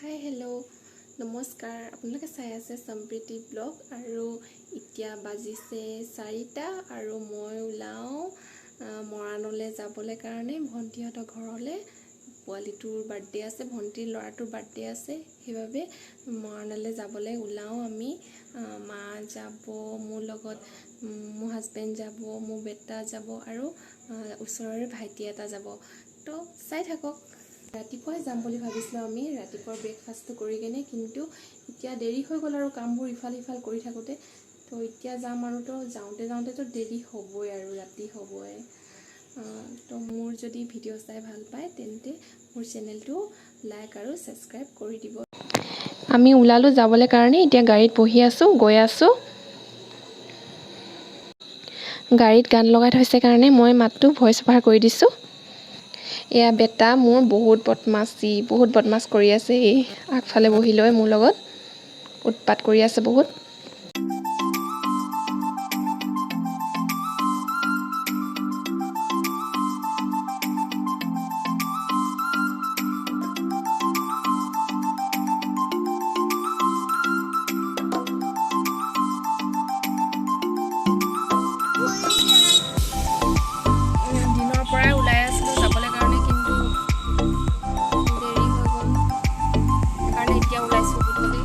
Hi hello' নমস্কাৰ আপোনালোকে চাই আছে সম্প্ৰীতি ব্লগ আৰু এতিয়া বাজিছে 4টা আৰু মই ওলাও মৰাণলৈ যাবলৈ কাৰণে ভণ্টিহঁতৰ ঘৰলৈ পোৱালিটোৰ বাৰ্থডে আছে ভণ্টিৰ ল'ৰাটোৰ বাৰ্থডে আছে সেইবাবে মৰাণলৈ যাবলৈ ওলাও আমি মা যাব মোৰ লগত মোৰ হাজবেণ্ড যাব মোৰ বেটা যাব আৰু ওচৰৰে ভাইটি এটা যাব তো চাই থাকক ৰাতিপুৱাই যাম বুলি ভাবিছিলোঁ আমি ৰাতিপুৱাৰ ব্ৰেকফাষ্টটো কৰি কেনে কিন্তু এতিয়া দেৰি হৈ গ'ল আৰু কামবোৰ ইফাল সিফাল কৰি থাকোঁতে তো এতিয়া যাম আৰু তো যাওঁতে দেৰি হ'বই আৰু ৰাতি হ'বই তো মোৰ যদি ভিডিঅ' চাই ভাল পায় তেন্তে মোৰ চেনেলটো লাইক আৰু ছাবস্ক্ৰাইব কৰি দিব আমি ওলালোঁ যাবলৈ কাৰণে এতিয়া গাড়ীত বহি আছোঁ গৈ আছোঁ গাড়ীত গান লগাই থৈছে কাৰণে মই মাতটো ভইচ অভাৰ কৰি দিছোঁ এয়া বেটা মোৰ বহুত বদমাছ কৰি আছে এই আগফালে বহি লৈ মোৰ লগত উৎপাত কৰি আছে বহুত দিনৰ পৰাই ওলাই আছিলোঁ যাবলৈ কাৰণে কিন্তু দেৰি হৈ গ'ল সেইকাৰণে এতিয়া ওলাইছোঁ গধূলি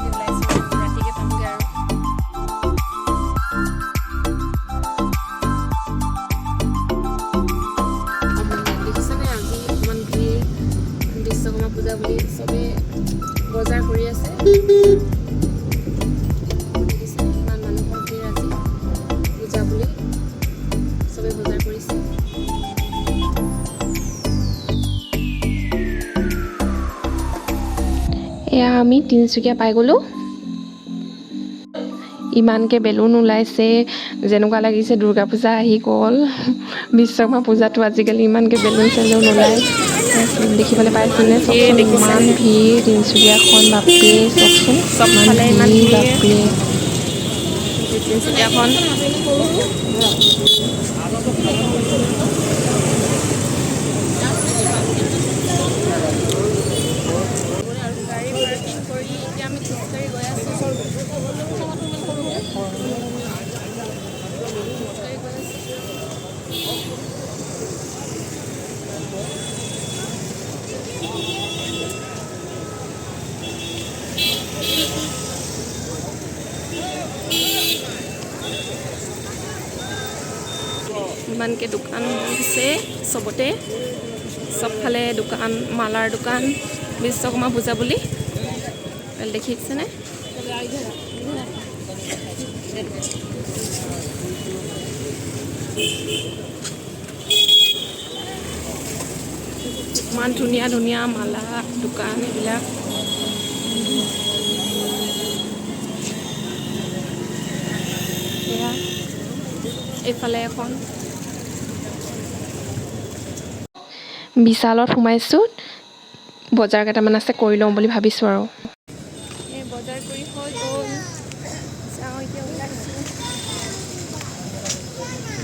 ওলাইছোঁ ৰাতিকৈ পামগৈ আৰু দেখিছেনে আজি অকণমান ভিৰ বিশ্বকৰ্মা পূজা বুলি চবেই বজাৰ কৰি আছে দেখিছেনে ইমান মানুহৰ ভিৰ আজি পূজা বুলি চবেই বজাৰ কৰিছে এয়া আমি তিনিচুকীয়া পাই গ'লোঁ ইমানকৈ বেলুন ওলাইছে যেনেকুৱা লাগিছে দুৰ্গা পূজা আহি গ'ল বিশ্বকৰ্মা পূজাটো আজিকালি ইমানকৈ বেলুন চেলুন ওলায় দেখিবলৈ পাইছেনে চবচোন ইমান ভিৰ তিনিচুকীয়াখন বাপৰে চবচোন চবফালে ইমান ভিৰ বাপৰে তিনিচুকীয়াখন ইমানকৈ দোকান বহিছে চবতে চবফালে দোকান মালাৰ দোকান বিশ্বকৰ্মা পূজা বুলি দেখিছেনে ইমান ধুনীয়া ধুনীয়া মালা দোকান এইবিলাক এয়া এইফালে এখন বিশালত সোমাইছোঁ বজাৰ কেইটামান আছে কৰি লওঁ বুলি ভাবিছোঁ আৰু এই বজাৰ কৰি হৈ গ'ল যাওঁ এতিয়া ওলাইছোঁ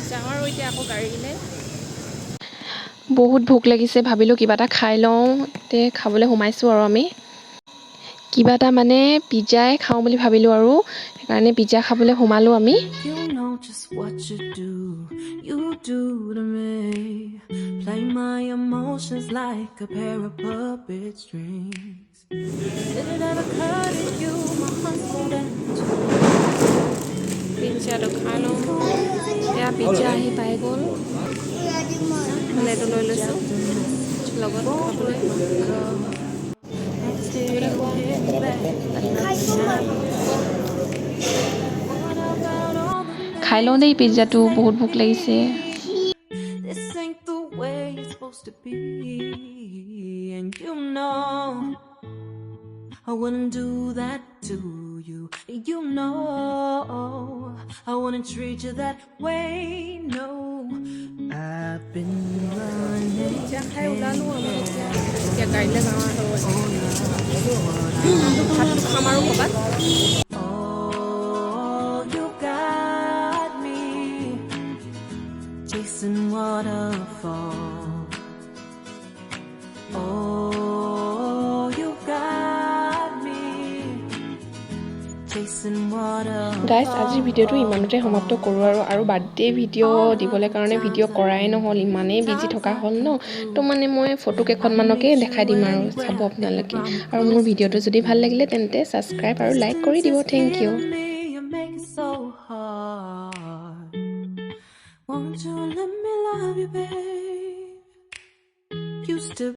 যাওঁ আৰু এতিয়া আকৌ গাড়ীলৈ বহুত ভোক লাগিছে ভাবিলোঁ কিবা এটা খাই লওঁ তে খাবলৈ সোমাইছোঁ আৰু আমি কিবা এটা মানে পিজ্জাই খাওঁ বুলি ভাবিলোঁ আৰু সেইকাৰণে পিজ্জা খাবলৈ সোমালোঁ আমি You do to me, play my emotions like a pair of puppet strings. Did it ever occur to you, my husband? Pizza to khalo, ya pizza hi pai gol. Leto loi loisu, logot khabole. খাই লওঁ দেই পিজ্জাটো বহুত ভোক লাগিছে I wouldn't do that to you. You know I wouldn't treat you that way. No, I've been running. Chasing waterfall. Oh, you got guys আজিৰ ভিডিঅ'টো ইমানতে সমাপ্ত কৰোঁ আৰু বাৰ্থডে ভিডিঅ' দিবলৈ কাৰণে ভিডিঅ' কৰাই নহ'ল, ইমানেই বিজি থকা হ'ল ন। তো মানে মই ফটো কেইখনমানকে দেখাই দিম আৰু চাব আপোনালোকে। আৰু মোৰ ভিডিঅ'টো যদি ভাল লাগিলে তেন্তে ছাবস্ক্ৰাইব আৰু লাইক কৰি দিব। Thank you. Won't you let me love you, babe? Used to